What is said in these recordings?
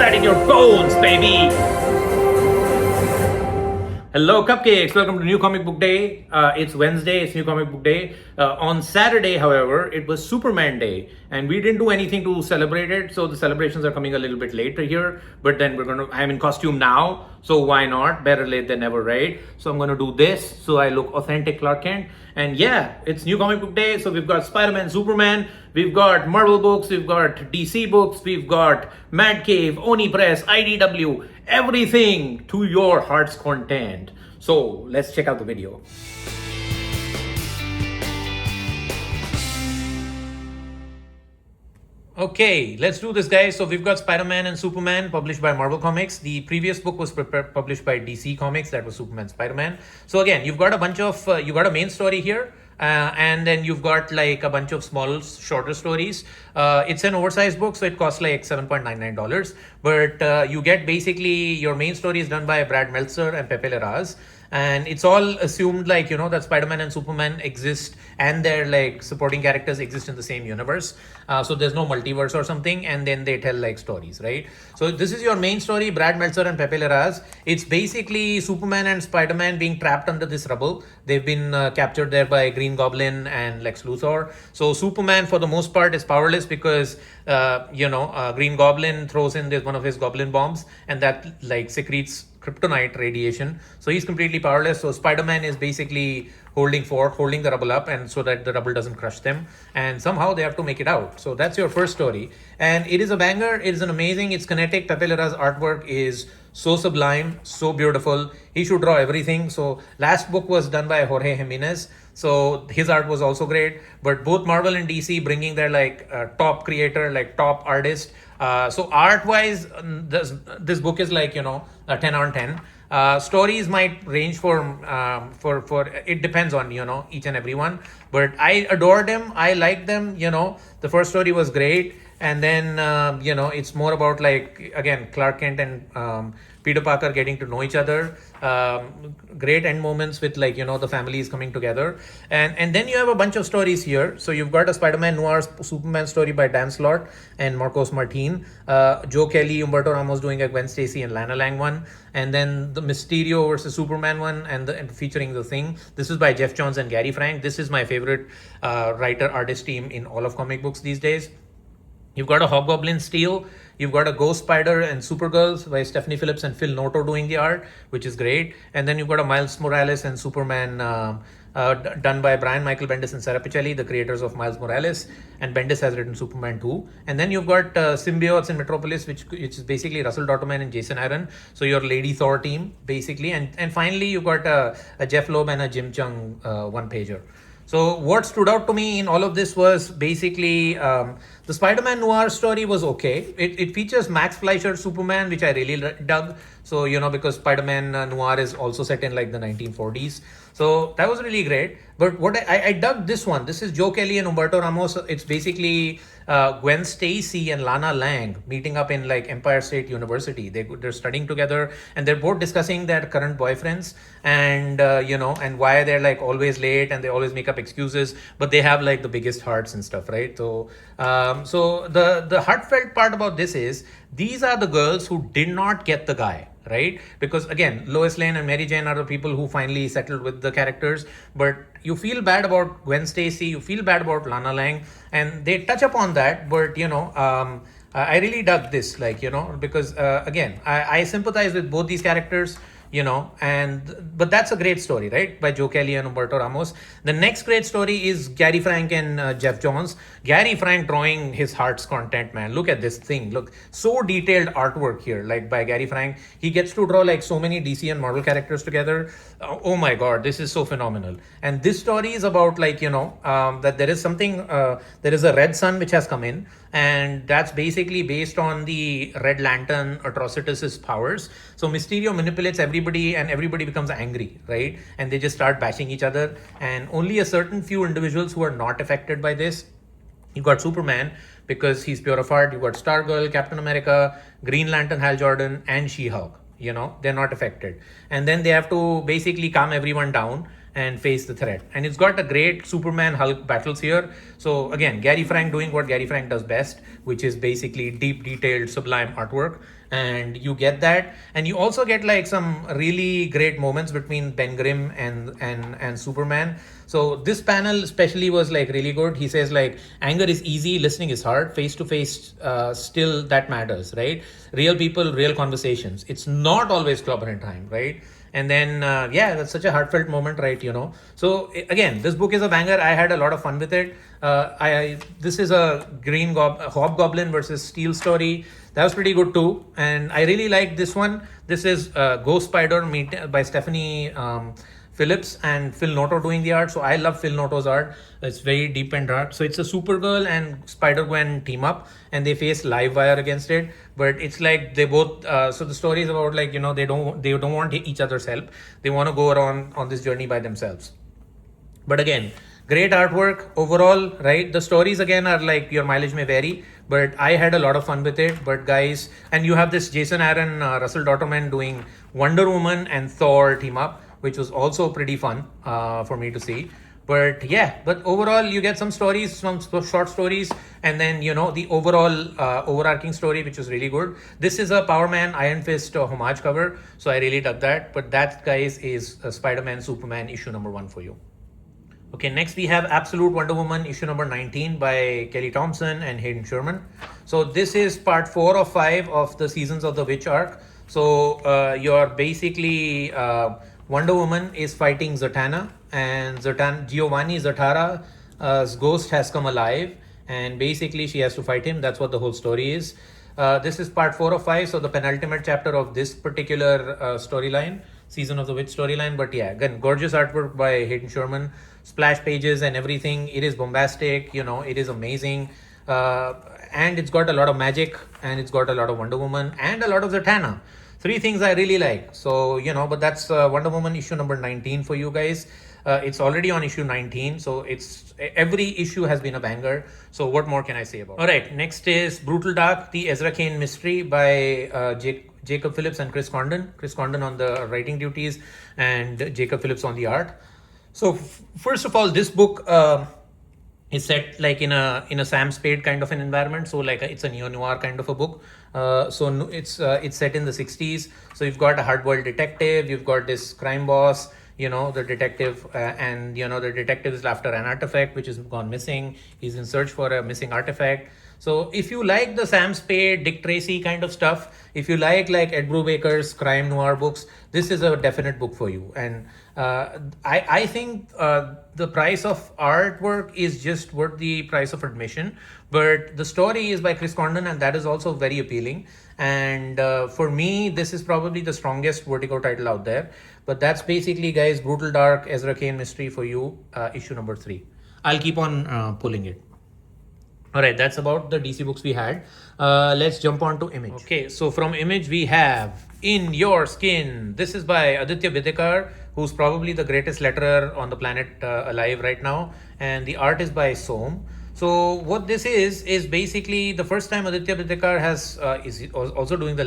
that in your bones, baby. Hello, Cupcakes. Welcome to New Comic Book Day. It's Wednesday. It's New Comic Book Day. On Saturday, however, it was Superman Day, and we didn't do anything to celebrate it. So the celebrations are coming a little bit later here. But then I'm in costume now, so why not? Better late than never, right? So I'm gonna do this so I look authentic Clark Kent. And yeah, it's New Comic Book Day. So we've got Spider-Man, Superman. We've got Marvel books. We've got DC books. We've got Mad Cave, Oni Press, IDW. Everything to your heart's content. So let's check out the video. Okay, let's do this, guys. So we've got Spider-Man and Superman published by Marvel Comics. The previous book was published by DC Comics. That was Superman, Spider-Man. So again, you've got a bunch of, you got a main story here. And then you've got like a bunch of small, shorter stories. It's an oversized book, so it costs like $7.99. But you get basically your main story is done by Brad Meltzer and Pepe Larraz. And it's all assumed like, you know, that Spider-Man and Superman exist and their like supporting characters exist in the same universe. So there's no multiverse or something. And then they tell like stories, right? So this is your main story, Brad Meltzer and Pepe Larraz. It's basically Superman and Spider-Man being trapped under this rubble. They've been captured there by Green Goblin and Lex Luthor. So Superman, for the most part, is powerless because, Green Goblin throws in one of his goblin bombs and that like secretes kryptonite radiation. So he's completely powerless. So Spider-Man is basically holding the rubble up and so that the rubble doesn't crush them. And somehow they have to make it out. So that's your first story. And it is a banger. It is an amazing, it's kinetic. Pepe Larraz's artwork is so sublime, so beautiful. He should draw everything. So last book was done by Jorge Jimenez. So his art was also great. But both Marvel and DC bringing their like top creator, like top artist. So art-wise, this book is like, a 10 on 10. Stories might range for it depends on, each and every one. But I adore them. I like them. The first story was great. And then, it's more about like, again, Clark Kent and Peter Parker getting to know each other. Great end moments with like, the families coming together. And then you have a bunch of stories here. So you've got a Spider-Man Noir Superman story by Dan Slott and Marcos Martin. Joe Kelly, Humberto Ramos doing a Gwen Stacy and Lana Lang one. And then the Mysterio versus Superman one and featuring The Thing. This is by Jeff Johns and Gary Frank. This is my favorite writer-artist team in all of comic books these days. You've got a Hobgoblin Steel. You've got a Ghost Spider and Supergirls by Stephanie Phillips and Phil Noto doing the art, which is great. And then you've got a Miles Morales and Superman done by Brian Michael Bendis and Sarah Pichelli, the creators of Miles Morales. And Bendis has written Superman 2. And then you've got Symbiotes in Metropolis, which is basically Russell Dotterman and Jason Aaron. So your Lady Thor team, basically. And finally, you've got a Jeff Loeb and a Jim Chung one-pager. So what stood out to me in all of this was basically the Spider-Man Noir story was okay. It features Max Fleischer's Superman, which I really dug. So, because Spider-Man Noir is also set in like the 1940s. So that was really great. But what I dug this one. This is Joe Kelly and Humberto Ramos. It's basically Gwen Stacy and Lana Lang meeting up in like Empire State University. They're studying together and they're both discussing their current boyfriends and, and why they're like always late and they always make up excuses, but they have like the biggest hearts and stuff, right? So, so the heartfelt part about this is these are the girls who did not get the guy. Right? Because again, Lois Lane and Mary Jane are the people who finally settled with the characters, but you feel bad about Gwen Stacy, you feel bad about Lana Lang, and they touch upon that, but I really dug this, like, because again, I sympathize with both these characters, but that's a great story, right? By Joe Kelly and Humberto Ramos. The next great story is Gary Frank and Jeff Johns. Gary Frank drawing his heart's content, man. Look at this thing. Look, so detailed artwork here, like by Gary Frank. He gets to draw like so many DC and Marvel characters together. Oh my God, this is so phenomenal. And this story is about like, that there is something, there is a red sun which has come in. And that's basically based on the Red Lantern Atrocitus's powers. So Mysterio manipulates everybody and everybody becomes angry, right? And they just start bashing each other. And only a certain few individuals who are not affected by this. You've got Superman because he's pure of heart. You've got Stargirl, Captain America, Green Lantern, Hal Jordan, and She-Hulk. They're not affected. And then they have to basically calm everyone down. and face the threat. And it's got a great Superman Hulk battles here. So again, Gary Frank doing what Gary Frank does best, which is basically deep, detailed, sublime artwork. And you get that, and you also get like some really great moments between Ben Grimm and Superman. So this panel especially was like really good. He says like anger is easy, listening is hard, face to face still that matters, right? Real people, real conversations. It's not always clobber in time, right? And then yeah, that's such a heartfelt moment, right? So again, this book is a banger. I had a lot of fun with it. This is a Hobgoblin versus Steel story. That was pretty good too, and I really like this one. This is Ghost Spider by Stephanie Phillips and Phil Noto doing the art. So I love Phil Noto's art. It's very deep and dark. So it's a Supergirl and Spider-Gwen team up, and they face Livewire against it. But it's like they both. So the story is about like they don't want each other's help. They want to go around on this journey by themselves. But again, great artwork overall, right? The stories again are like your mileage may vary, but I had a lot of fun with it. But guys, and you have this Jason Aaron, Russell Dotterman doing Wonder Woman and Thor team up, which was also pretty fun for me to see. But yeah, but overall you get some stories, some short stories, and then the overall overarching story, which is really good. This is a Power Man Iron Fist homage cover, so I really dug that. But that, guys, is Spider-Man Superman issue number 1 for you. Okay, next we have Absolute Wonder Woman issue number 19 by Kelly Thompson and Hayden Sherman. So this is part 4 of 5 of the Seasons of the Witch arc. So you're basically Wonder Woman is fighting Zatanna, and Giovanni Zatara's ghost has come alive, and basically she has to fight him. That's what the whole story is. This is part 4 of 5, so the penultimate chapter of this particular storyline, Season of the Witch storyline. But yeah, again, gorgeous artwork by Hayden Sherman, splash pages and everything. It is bombastic, it is amazing, and it's got a lot of magic, and it's got a lot of Wonder Woman and a lot of Zatanna. 3 things I really like. So but that's Wonder Woman issue number 19 for you guys. It's already on issue 19, so it's every issue has been a banger. So what more can I say about it? All right, next is Brutal Dark, the Ezra Kane mystery by Jacob Phillips and Chris Condon. Chris Condon on the writing duties and Jacob Phillips on the art. So first of all, this book is set like in a Sam Spade kind of an environment. So like it's a neo-noir kind of a book. So it's set in the 60s. So you've got a hard-boiled detective, you've got this crime boss, the detective, and the detective is after an artifact which has gone missing. He's in search for a missing artifact. So if you like the Sam Spade, Dick Tracy kind of stuff, if you like Ed Brubaker's crime noir books, this is a definite book for you. And I think the price of artwork is just worth the price of admission. But the story is by Chris Condon, and that is also very appealing. And for me, this is probably the strongest Vertigo title out there. But that's basically, guys, Brutal Dark, Ezra Kane mystery for you, issue number 3. I'll keep on pulling it. All right, that's about the DC books we had. Let's jump on to Image. Okay, so from Image we have In Your Skin. This is by Aditya Bidekar, who's probably the greatest letterer on the planet alive right now. And the art is by Som. So what this is basically the first time Aditya Bidekar is also doing the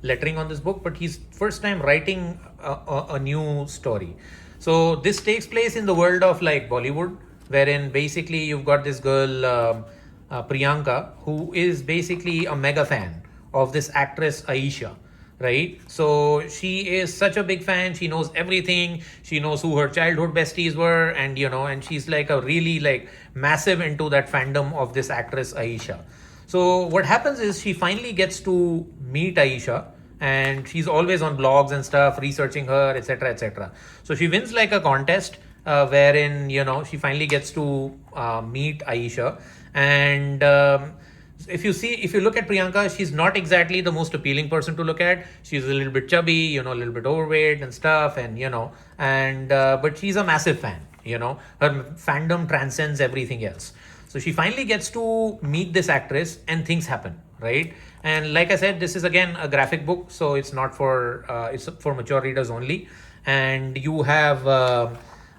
lettering on this book, but he's first time writing a new story. So this takes place in the world of Bollywood, wherein basically you've got this girl, Priyanka, who is basically a mega fan of this actress Aisha, right? So she is such a big fan. She knows everything. She knows who her childhood besties were, and and she's a really massive into that fandom of this actress Aisha. So what happens is she finally gets to meet Aisha, and she's always on blogs and stuff, researching her, etc., etc. So she wins a contest wherein she finally gets to meet Aisha. And if you look at Priyanka, she's not exactly the most appealing person to look at. She's a little bit chubby, a little bit overweight and stuff, and but she's a massive fan. Her fandom transcends everything else. So she finally gets to meet this actress, and things happen, right? And like I said, this is again a graphic book, so it's not for it's for mature readers only. And you have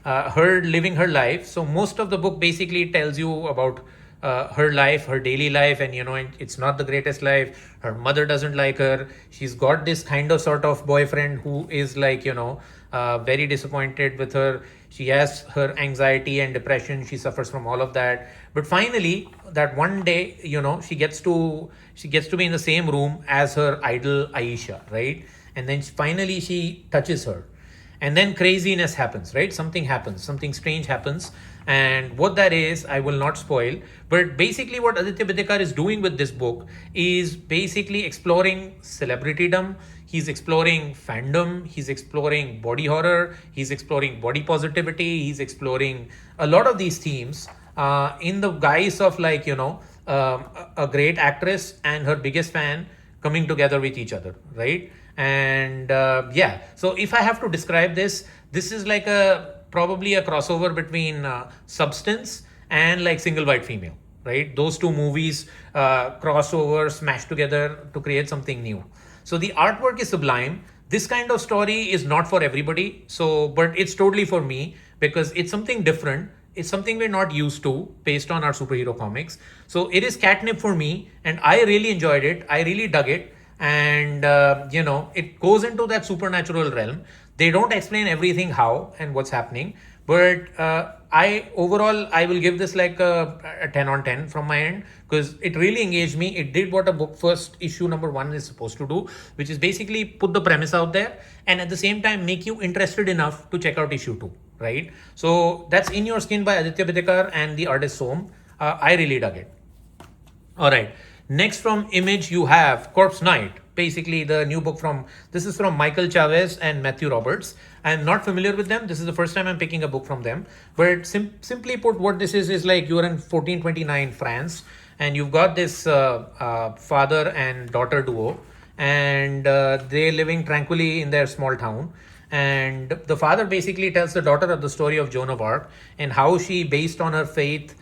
her living her life. So most of the book basically tells you about her life, her daily life, and it's not the greatest life. Her mother doesn't like her. She's got this kind of sort of boyfriend who is like, very disappointed with her. She has her anxiety and depression. She suffers from all of that. But finally, that one day, she gets to be in the same room as her idol Aisha, right? And then finally she touches her. And then craziness happens, right? Something happens, something strange happens. And what that is, I will not spoil. But basically, what Aditya Bidekar is doing with this book is basically exploring celebritydom. He's exploring fandom. He's exploring body horror. He's exploring body positivity. He's exploring a lot of these themes in the guise of like, a great actress and her biggest fan coming together with each other, right? And yeah, so if I have to describe this is like probably a crossover between Substance and like Single White Female, right? Those two movies crossover, smashed together to create something new. So the artwork is sublime. This kind of story is not for everybody, but it's totally for me because it's something different. It's something we're not used to based on our superhero comics. So it is catnip for me, and I really enjoyed it. I really dug it. And it goes into that supernatural realm. They don't explain everything how and what's happening, but I will give this like a 10 on 10 from my end because it really engaged me. It did what a book first issue number 1 is supposed to do, which is basically put the premise out there and at the same time make you interested enough to check out issue 2, right? So that's In Your Skin by Aditya Bidekar and the artist Som. I really dug it. All right. Next from Image, you have Corpse Night, basically the new book this is from Michael Chavez and Matthew Roberts. I'm not familiar with them. This is the first time I'm picking a book from them. But simply put, what this is like you're in 1429 France and you've got this father and daughter duo and they're living tranquilly in their small town. And the father basically tells the daughter of the story of Joan of Arc and how she, based on her faith,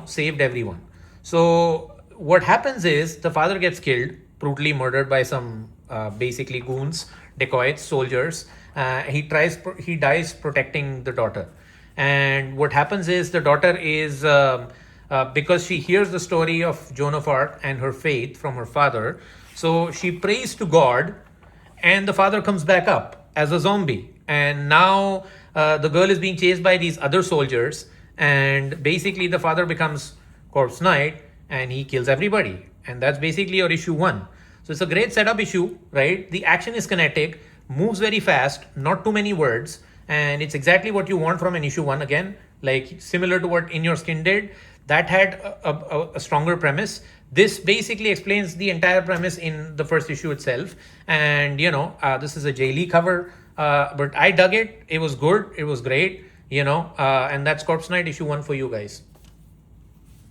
saved everyone. So what happens is the father gets killed, brutally murdered by some basically goons, dacoits, soldiers. He dies protecting the daughter. And what happens is the daughter is, because she hears the story of Joan of Arc and her faith from her father, so she prays to God and the father comes back up as a zombie. And now the girl is being chased by these other soldiers and basically the father becomes Corpse Knight and he kills everybody. And that's basically your issue 1. So it's a great setup issue, right? The action is kinetic, moves very fast, not too many words, and it's exactly what you want from an issue 1. Again, like similar to what In Your Skin did, that had a stronger premise. This basically explains the entire premise in the first issue itself. And this is a Jay Lee cover, but I dug it. It was good. It was great, and that's Corpse Night issue 1 for you guys.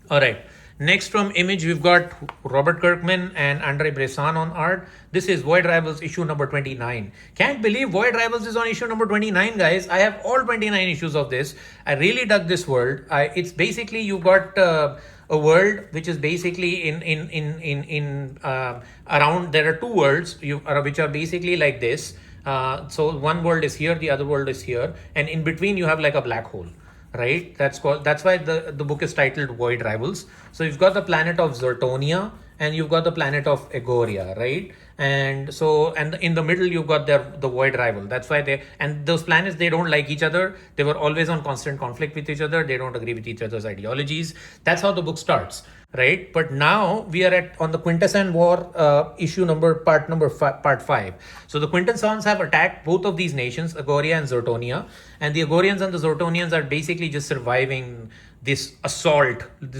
All right. Next from Image, we've got Robert Kirkman and Andre Bresson on art. This is Void Rivals issue number 29. Can't believe Void Rivals is on issue number 29, guys. I have all 29 issues of this. I really dug this world. It's basically, you've got a world which is basically in around, there are 2 worlds which are basically like this. So one world is here, the other world is here. And in between you have like a black hole. Right, that's why the book is titled Void Rivals. So you've got the planet of Zertonia and you've got the planet of Agoria, right? And so, and in the middle you've got the Void Rival. That's why those planets, they don't like each other. They were always on constant conflict with each other. They don't agree with each other's ideologies. That's how the book starts, right? But now we are on the Quintesson War issue part 5. So the Quintessons have attacked both of these nations, Agoria and Zertonia, and the Agorians and the Zertonians are basically just surviving this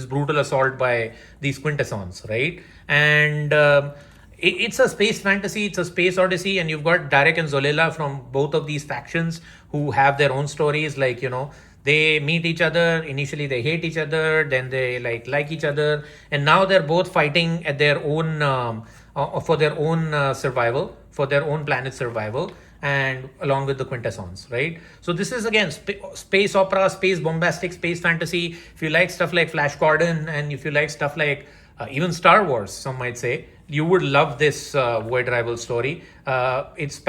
brutal assault by these Quintessons, right? And it's a space fantasy, it's a space odyssey, and you've got Derek and Zolela from both of these factions who have their own stories. Like, they meet each other, initially they hate each other, then they like each other, and now they're both fighting at their own for their own survival, for their own planet survival, and along with the Quintessons, right? So this is again space opera, space bombastic, space fantasy. If you like stuff like Flash Gordon, and if you like stuff like even Star Wars, some might say, you would love this Void Rival story. It's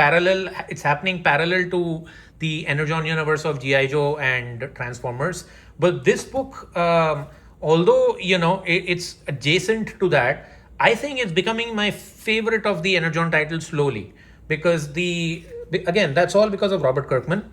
happening parallel to the Energon universe of G.I. Joe and Transformers. But this book, although it's adjacent to that, I think it's becoming my favorite of the Energon titles slowly, because again, that's all because of Robert Kirkman.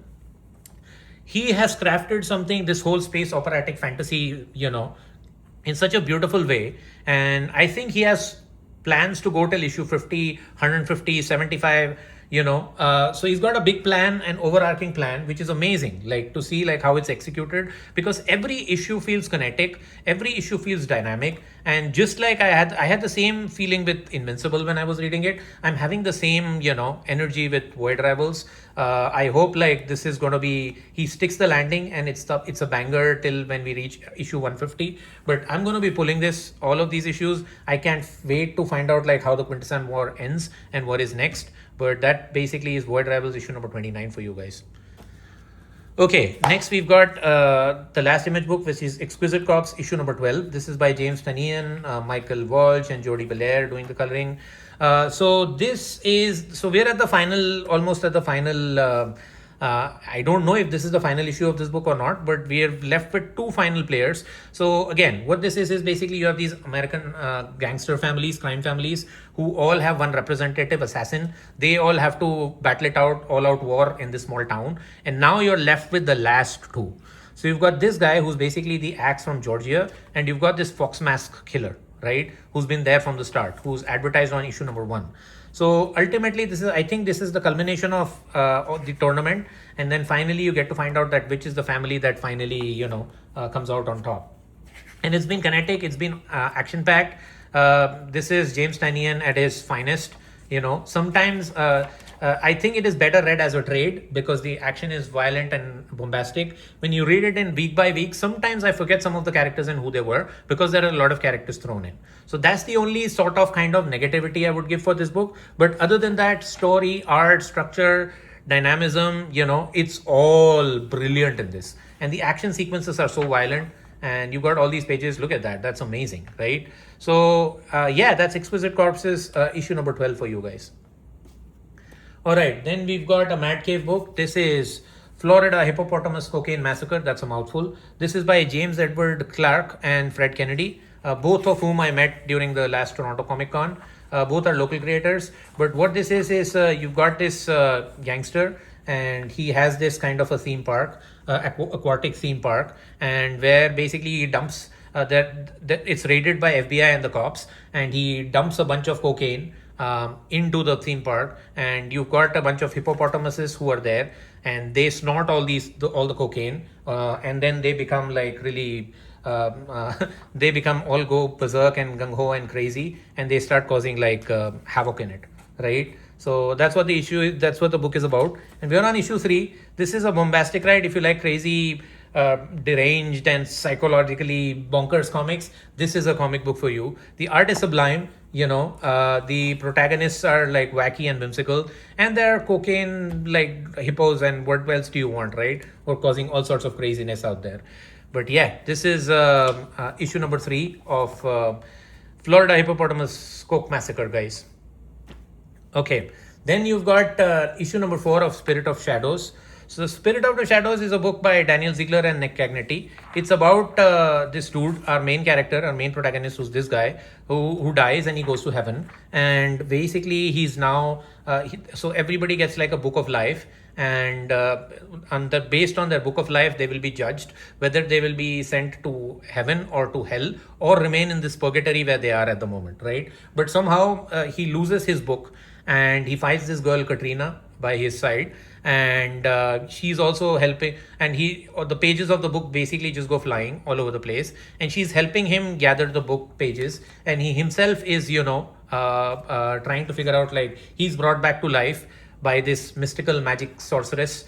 He has crafted something, this whole space operatic fantasy, in such a beautiful way. And I think he has plans to go till issue 50, 150, 75, so he's got a big plan, an overarching plan, which is amazing, like to see like how it's executed, because every issue feels kinetic, every issue feels dynamic. And just like I had the same feeling with Invincible when I was reading it, I'm having the same energy with Void Rivals. I hope like this is going to be, he sticks the landing and it's a banger till when we reach issue 150. But I'm going to be pulling all of these issues. I can't wait to find out like how the Quintesson War ends and what is next. But that basically is Void Rivals issue number 29 for you guys. Okay, next we've got the last Image book, which is Exquisite Corps issue number 12. This is by James Tynion, Michael Walsh, and Jody Belair doing the coloring. So we're at the final, almost at the final. I don't know if this is the final issue of this book or not, but we are left with two final players. So again, what this is basically you have these American gangster families, crime families, who all have one representative assassin. They all have to battle it out, all-out war in this small town. And now you're left with the last two. So you've got this guy who's basically the Axe from Georgia, and you've got this Fox Mask killer, right? Who's been there from the start, who's advertised on issue number 1. So ultimately, I think this is the culmination of the tournament, and then finally you get to find out that which is the family that finally comes out on top. And it's been kinetic, it's been action packed. This is James Tynion at his finest. Sometimes I think it is better read as a trade because the action is violent and bombastic. When you read it in week by week, sometimes I forget some of the characters and who they were because there are a lot of characters thrown in. So that's the only sort of kind of negativity I would give for this book. But other than that, story, art, structure, dynamism, it's all brilliant in this. And the action sequences are so violent. And you got all these pages. Look at that. That's amazing, right? So that's Exquisite Corpses issue number 12 for you guys. All right, then we've got a Mad Cave book. This is Florida Hippopotamus Cocaine Massacre. That's a mouthful. This is by James Edward Clark and Fred Kennedy, both of whom I met during the last Toronto Comic Con. Both are local creators. But what this is you've got this gangster, and he has this kind of a theme park, aquatic theme park, and where basically he dumps that it's raided by FBI and the cops, and he dumps a bunch of cocaine into the theme park, and you've got a bunch of hippopotamuses who are there, and they snort all the cocaine, and then they become like really they become all go berserk and gung-ho and crazy, and they start causing like havoc in it, right? So that's what the issue is. That's what the book is about. And we're on issue 3. This is a bombastic ride. If you like crazy, deranged and psychologically bonkers comics, this is a comic book for you. The art is sublime. The protagonists are like wacky and whimsical, and they're cocaine like hippos, and what else do you want, right? Or causing all sorts of craziness out there. But yeah, this is issue number 3 of Florida Hippopotamus Coke Massacre, guys. Okay, then you've got issue number 4 of Spirit of Shadows. So the Spirit of the Shadows is a book by Daniel Ziegler and Nick Cagney. It's about this dude, our main character, our main protagonist, who's this guy who dies and he goes to heaven. And basically he's now, so everybody gets like a book of life, and based on their book of life, they will be judged whether they will be sent to heaven or to hell or remain in this purgatory where they are at the moment, right? But somehow he loses his book, and he finds this girl Katrina by his side, and she's also helping, and the pages of the book basically just go flying all over the place, and she's helping him gather the book pages, and he himself is trying to figure out, like, he's brought back to life by this mystical magic sorceress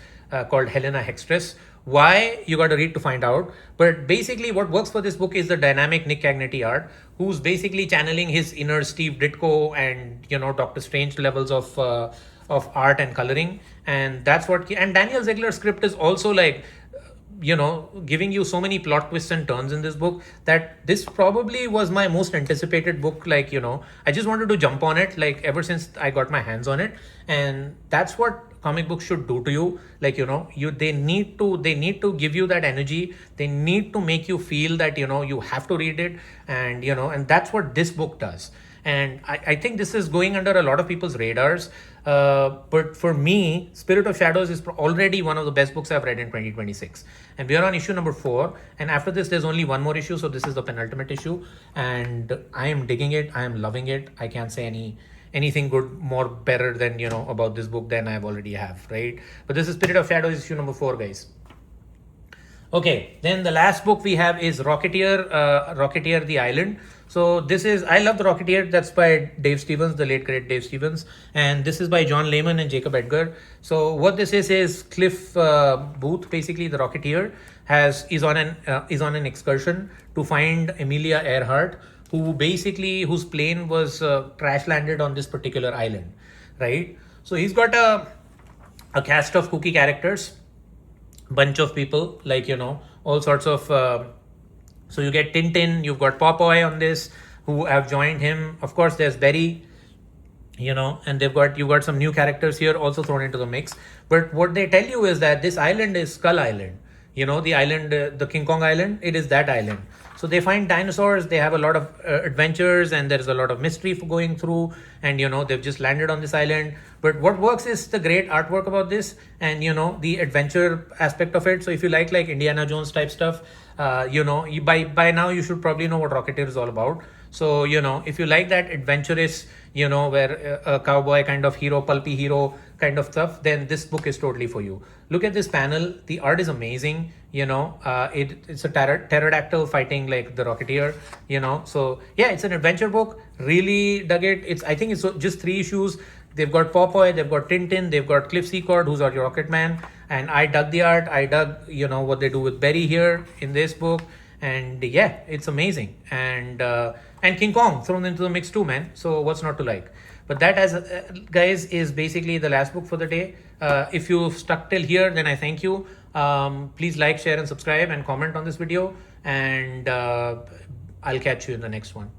called Helena Hextress. Why? You got to read to find out. But basically what works for this book is the dynamic Nick Cagney art, who's basically channeling his inner Steve Ditko and Doctor Strange levels of art and coloring. And that's what and Daniel Ziegler's script is also like giving you so many plot twists and turns in this book that this probably was my most anticipated book. Like, I just wanted to jump on it, like, ever since I got my hands on it. And that's what comic books should do to you. Like, they need to give you that energy. They need to make you feel that, you have to read it. And, and that's what this book does. And I think this is going under a lot of people's radars. But for me, Spirit of Shadows is already one of the best books I've read in 2026. And we are on issue number 4. And after this, there's only one more issue. So this is the penultimate issue. And I am digging it. I am loving it. I can't say anything good, more better than, about this book than I've already have, right? But this is Spirit of Shadows, issue number 4, guys. Okay, then the last book we have is Rocketeer the Island. So this is, I love the Rocketeer. That's by Dave Stevens, the late great Dave Stevens. And this is by John Layman and Jacob Edgar. So what this is Cliff Booth, basically the Rocketeer, is on an excursion to find Amelia Earhart, whose plane was crash landed on this particular island, right? So he's got a cast of kooky characters, bunch of people, like, all sorts of so you get Tintin, you've got Popeye on this, who have joined him. Of course, there's Berry, and you've got some new characters here also thrown into the mix. But what they tell you is that this island is Skull Island. The island, the King Kong Island, it is that island. So they find dinosaurs, they have a lot of adventures, and there's a lot of mystery for going through, and they've just landed on this island. But what works is the great artwork about this, and the adventure aspect of it. So if you like Indiana Jones type stuff, by now you should probably know what Rocketeer is all about. So if you like that adventurous, where a cowboy kind of hero, pulpy hero kind of stuff, then this book is totally for you. Look at this panel. The art is amazing. It's a pterodactyl fighting like the Rocketeer. So yeah, it's an adventure book. Really dug it. I think it's just 3 issues. They've got Popeye, they've got Tintin, they've got Cliff Secord, who's our Rocket Man, and I dug the art. I dug what they do with Berry here in this book. And yeah, it's amazing. And King Kong thrown into the mix too, man. So what's not to like? But that, guys, is basically the last book for the day. If you've stuck till here, then I thank you. Please like, share, and subscribe, and comment on this video. And I'll catch you in the next one.